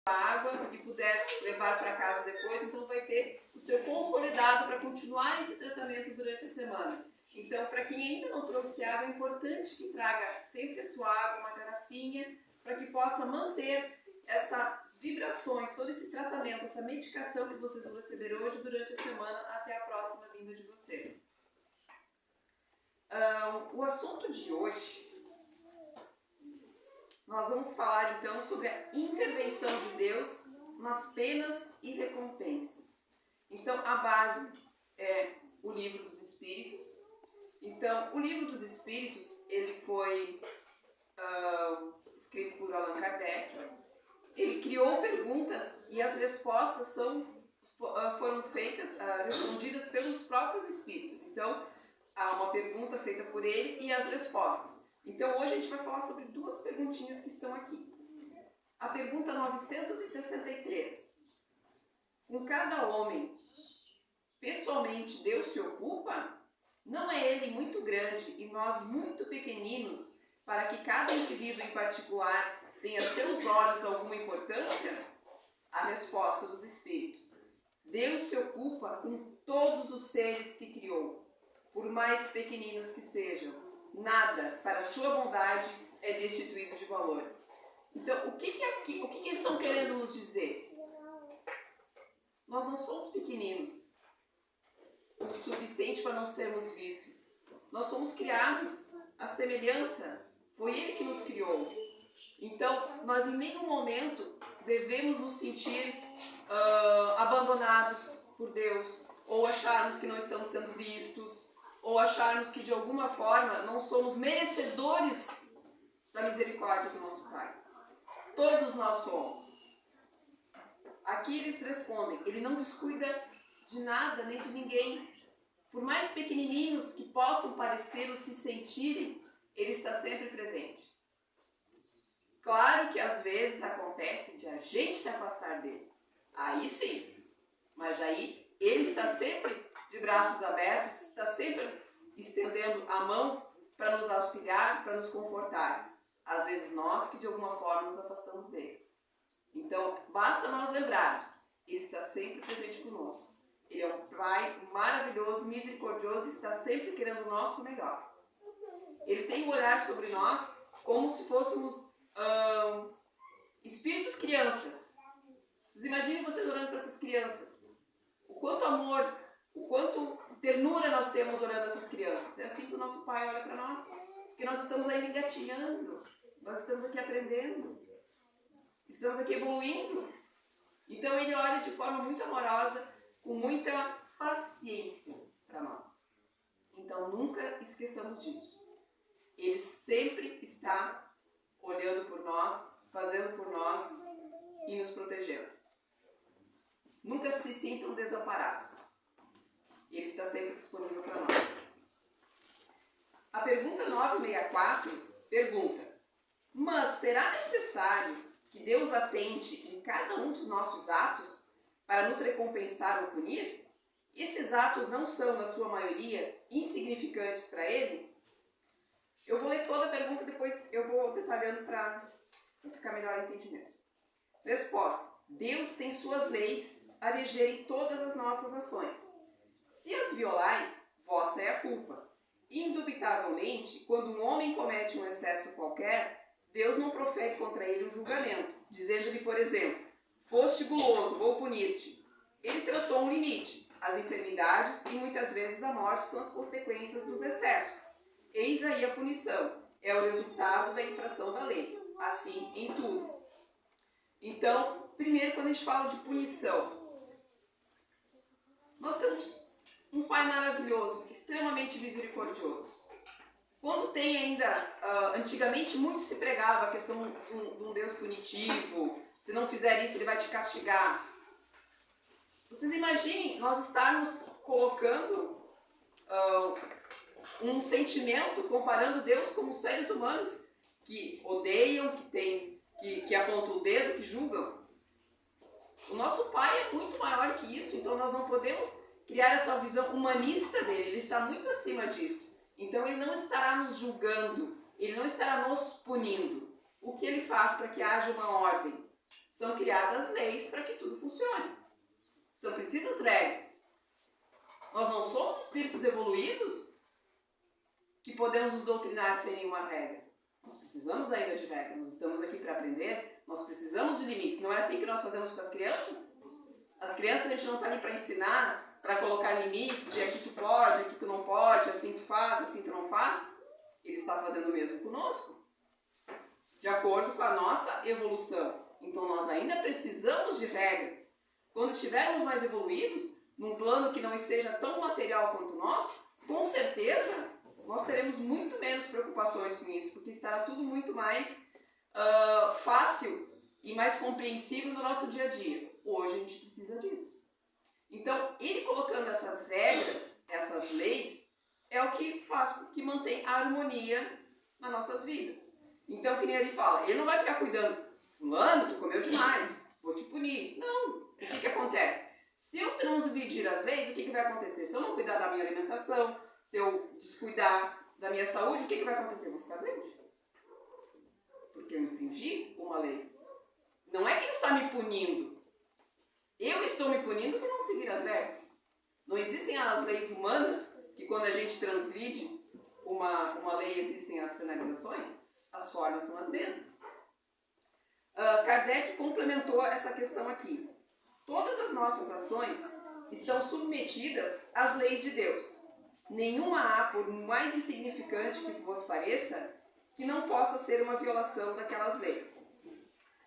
água e puder levar para casa depois, então vai ter o seu consolidado para continuar esse tratamento durante a semana. Então, para quem ainda não trouxe água, é importante que traga sempre a sua água, uma garrafinha, para que possa manter essas vibrações, todo esse tratamento, essa medicação que vocês vão receber hoje durante a semana até a próxima vinda de vocês. O assunto de hoje, nós vamos falar então sobre a intervenção de Deus nas penas e recompensas. Então, a base é o Livro dos Espíritos. Então, o Livro dos Espíritos, ele foi escrito por Allan Kardec. Ele criou perguntas e as respostas foram respondidas pelos próprios Espíritos. Então, há uma pergunta feita por ele e as respostas. Então, hoje a gente vai falar sobre duas perguntinhas que estão aqui. A pergunta 963. Com cada homem, pessoalmente, Deus se ocupa? Não é ele muito grande e nós muito pequeninos para que cada indivíduo em particular tenha a seus olhos alguma importância? A resposta dos Espíritos. Deus se ocupa com todos os seres que criou, por mais pequeninos que sejam. Nada, para a sua bondade, é destituído de valor. Então, o que eles estão querendo nos dizer? Nós não somos pequeninos o suficiente para não sermos vistos. Nós somos criados à semelhança. Foi Ele que nos criou. Então, nós em nenhum momento devemos nos sentir abandonados por Deus, ou acharmos que não estamos sendo vistos, ou acharmos que de alguma forma não somos merecedores da misericórdia do nosso Pai. Todos nós somos. Aqui eles respondem, Ele não descuida de nada nem de ninguém. Por mais pequenininhos que possam parecer ou se sentirem, Ele está sempre presente. Claro que às vezes acontece de a gente se afastar dele. Aí sim. Mas aí Ele está sempre de braços abertos, está sempre estendendo a mão para nos auxiliar, para nos confortar. Às vezes nós que de alguma forma nos afastamos deles. Então, basta nós lembrarmos, Ele está sempre presente conosco. Ele é um Pai maravilhoso, misericordioso, está sempre querendo o nosso melhor. Ele tem um olhar sobre nós como se fôssemos espíritos crianças. Vocês imaginem vocês olhando para essas crianças. O quanto amor, o quanto ternura nós temos olhando essas crianças. É assim que o nosso Pai olha para nós. Porque nós estamos aí engatinhando. Nós estamos aqui aprendendo. Estamos aqui evoluindo. Então Ele olha de forma muito amorosa, com muita paciência para nós. Então nunca esqueçamos disso. Ele sempre está olhando por nós, fazendo por nós e nos protegendo. Nunca se sintam desamparados. Ele está sempre disponível para nós. A pergunta 964 pergunta: mas será necessário que Deus atente em cada um dos nossos atos para nos recompensar ou punir? Esses atos não são, na sua maioria, insignificantes para Ele? Eu vou ler toda a pergunta, depois eu vou detalhando para ficar melhor o entendimento. Resposta: Deus tem suas leis a regerem todas as nossas ações. Se as violais, vossa é a culpa. Indubitavelmente, quando um homem comete um excesso qualquer, Deus não profere contra ele um julgamento, dizendo-lhe, por exemplo, foste guloso, vou punir-te. Ele traçou um limite. As enfermidades e muitas vezes a morte são as consequências dos excessos. Eis aí a punição. É o resultado da infração da lei. Assim em tudo. Então, primeiro, quando a gente fala de punição, nós temos um Pai maravilhoso, extremamente misericordioso. Quando tem ainda, antigamente muito se pregava a questão de um Deus punitivo, se não fizer isso ele vai te castigar. Vocês imaginem nós estarmos colocando um sentimento, comparando Deus com os seres humanos que odeiam, que apontam o dedo, que julgam. O nosso Pai é muito maior que isso, então nós não podemos criar essa visão humanista dele, ele está muito acima disso. Então ele não estará nos julgando, ele não estará nos punindo. O que ele faz para que haja uma ordem? São criadas leis para que tudo funcione. São precisas regras. Nós não somos espíritos evoluídos que podemos nos doutrinar sem nenhuma regra. Nós precisamos ainda de regras. Nós estamos aqui para aprender. Nós precisamos de limites. Não é assim que nós fazemos com as crianças? As crianças a gente não está ali para ensinar, para colocar limites, e aqui tu pode, aqui tu não pode, assim tu faz, assim tu não faz. Ele está fazendo o mesmo conosco, de acordo com a nossa evolução. Então nós ainda precisamos de regras. Quando estivermos mais evoluídos, num plano que não seja tão material quanto o nosso, com certeza nós teremos muito menos preocupações com isso, porque estará tudo muito mais fácil e mais compreensível no nosso dia a dia. Hoje a gente precisa disso. Então, ele colocando essas regras, essas leis, é o que faz com que mantém a harmonia nas nossas vidas. Então, que nem ele fala, ele não vai ficar cuidando, fulano, tu comeu demais, vou te punir. Não. O que acontece? Se eu transgredir as leis, o que vai acontecer? Se eu não cuidar da minha alimentação, se eu descuidar da minha saúde, o que vai acontecer? Eu vou ficar doente. Porque eu infringi uma lei. Não é que ele está me punindo. Eu estou me punindo por não seguir as regras. Não existem as leis humanas, que quando a gente transgride uma lei existem as penalizações. As formas são as mesmas. Kardec complementou essa questão aqui. Todas as nossas ações estão submetidas às leis de Deus. Nenhuma há, por mais insignificante que vos pareça, que não possa ser uma violação daquelas leis.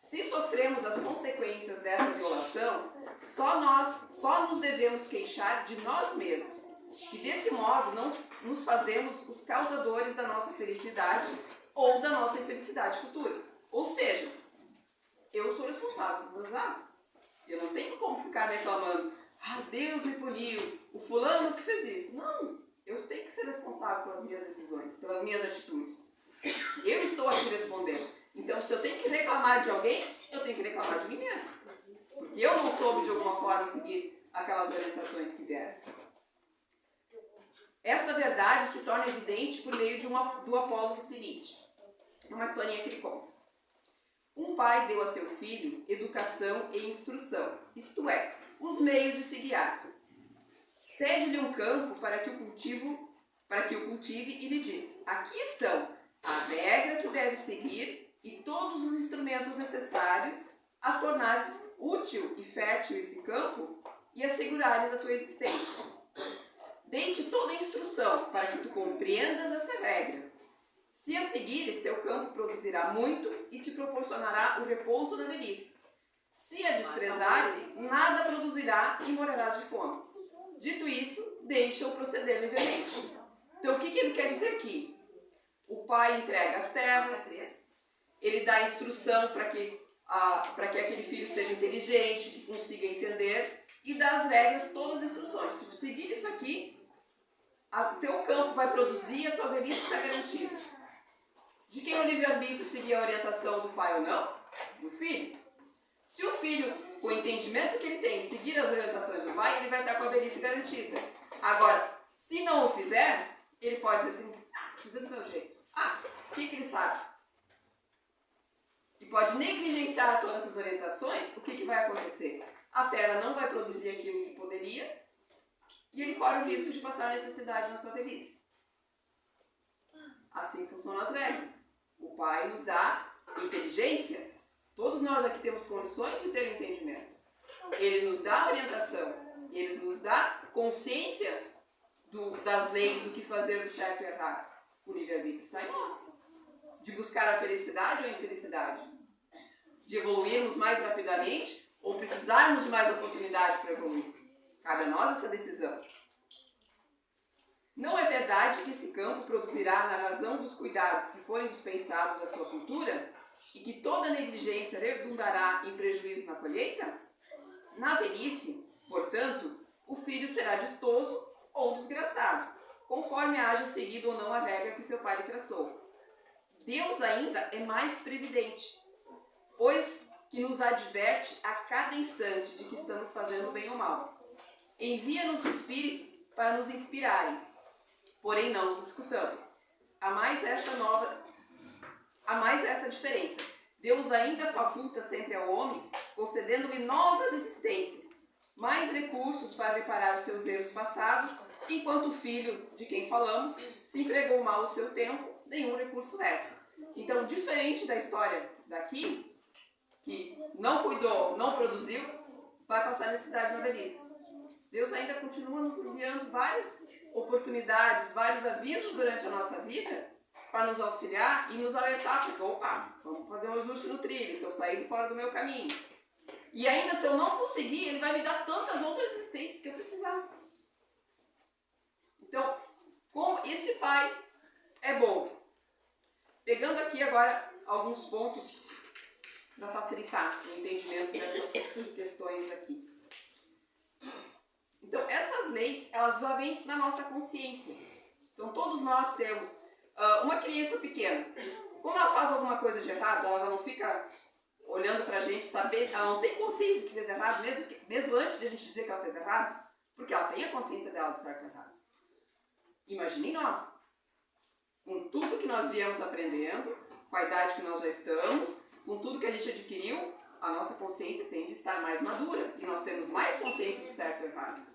Se sofremos as consequências dessa violação, só nos devemos queixar de nós mesmos, e desse modo não nos fazemos os causadores da nossa felicidade ou da nossa infelicidade futura. Ou seja, eu sou responsável pelos meus atos. Eu não tenho como ficar reclamando, Deus me puniu, o fulano que fez isso. Não, eu tenho que ser responsável pelas minhas decisões, pelas minhas atitudes. Eu estou aqui respondendo. Então, se eu tenho que reclamar de alguém, eu tenho que reclamar de mim mesmo. Porque eu não soube de alguma forma seguir aquelas orientações que vieram. Essa verdade se torna evidente por meio do apólogo seguinte. É uma historinha que ele conta. Um pai deu a seu filho educação e instrução, isto é, os meios de se guiar. Cede-lhe um campo para que o cultive e lhe diz: aqui estão a regra que deve seguir e todos os instrumentos necessários a tornar-lhes útil e fértil esse campo e assegurar-lhes a tua existência. Dei-te toda a instrução para que tu compreendas essa regra. Se a seguires, teu campo produzirá muito e te proporcionará o repouso da velhice. Se a desprezares, nada produzirá e morrerás de fome. Dito isso, deixa-o proceder livremente. Então, o que ele quer dizer aqui? O pai entrega as terras, ele dá instrução para que aquele filho seja inteligente, que consiga entender, e dá as regras, todas as instruções. Se tu seguir isso aqui, o teu campo vai produzir e a tua velhice está garantida. De quem é o livre-arbítrio seguir a orientação do pai ou não? Do filho. Se o filho, com o entendimento que ele tem, seguir as orientações do pai, ele vai estar com a velhice garantida. Agora, se não o fizer, ele pode dizer assim, fizer do meu jeito. O que ele sabe? E pode negligenciar todas essas orientações, o que vai acontecer? A terra não vai produzir aquilo que poderia e ele corre o risco de passar necessidade na sua velhice. Assim funcionam as regras. O pai nos dá inteligência. Todos nós aqui temos condições de ter entendimento. Ele nos dá orientação. Ele nos dá consciência das leis, do que fazer do certo e errado. O livre-arbítrio está em nós. De buscar a felicidade ou a infelicidade. De evoluirmos mais rapidamente ou precisarmos de mais oportunidades para evoluir. Cabe a nós essa decisão. Não é verdade que esse campo produzirá na razão dos cuidados que forem dispensados à sua cultura e que toda negligência redundará em prejuízo na colheita? Na velhice, portanto, o filho será distoso ou desgraçado, conforme haja seguido ou não a regra que seu pai lhe traçou. Deus ainda é mais previdente, pois que nos adverte a cada instante de que estamos fazendo bem ou mal. Envia-nos espíritos para nos inspirarem, porém não os escutamos. Há mais essa diferença. Deus ainda faculta sempre ao homem concedendo-lhe novas existências, mais recursos para reparar os seus erros passados, enquanto o filho, de quem falamos, se empregou mal o seu tempo, nenhum recurso resta. Então, diferente da história daqui, que não cuidou, não produziu, vai passar necessidade na velhice. Deus ainda continua nos enviando várias oportunidades, vários avisos durante a nossa vida para nos auxiliar e nos alertar, porque, opa, vamos fazer um ajuste no trilho, estou saindo fora do meu caminho. E ainda se eu não conseguir, Ele vai me dar tantas outras existências que eu precisar. Então, como esse Pai é bom. Pegando aqui agora alguns pontos para facilitar o entendimento dessas questões aqui. Então, essas leis, elas já vêm na nossa consciência. Então, todos nós temos uma criança pequena. Quando ela faz alguma coisa de errado, ela não fica olhando pra gente, saber, ela não tem consciência de que fez errado, mesmo antes de a gente dizer que ela fez errado, porque ela tem a consciência dela do certo e errado. Imaginem nós, com tudo que nós viemos aprendendo, com a idade que nós já estamos, com tudo que a gente adquiriu, a nossa consciência tende a estar mais madura e nós temos mais consciência do certo e errado.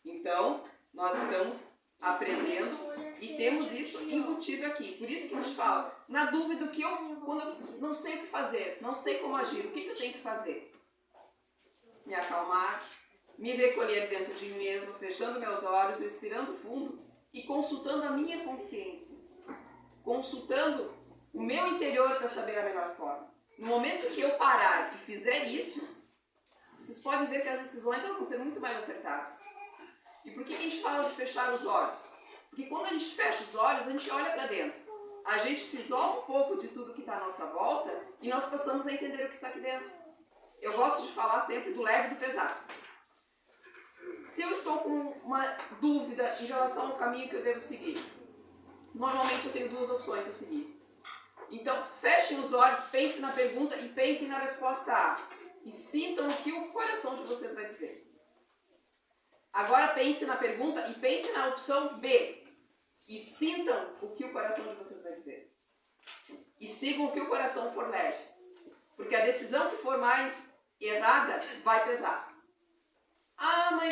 Então, nós estamos aprendendo e temos isso embutido aqui. Por isso que a gente fala, na dúvida que quando eu não sei o que fazer, não sei como agir, o que eu tenho que fazer? Me acalmar, me recolher dentro de mim mesmo, fechando meus olhos, respirando fundo e consultando a minha consciência. Consultando o meu interior para saber a melhor forma. No momento que eu parar e fizer isso, vocês podem ver que as decisões vão ser muito mais acertadas. E por que a gente fala de fechar os olhos? Porque quando a gente fecha os olhos, a gente olha para dentro. A gente se isola um pouco de tudo que está à nossa volta e nós passamos a entender o que está aqui dentro. Eu gosto de falar sempre do leve e do pesado. Se eu estou com uma dúvida em relação ao caminho que eu devo seguir, normalmente eu tenho duas opções a seguir. Então, fechem os olhos, pensem na pergunta e pensem na resposta A. E sintam o que o coração de vocês vai dizer. Agora pensem na pergunta e pensem na opção B. E sintam o que o coração de vocês vai dizer. E sigam o que o coração for leve. Porque a decisão que for mais errada vai pesar.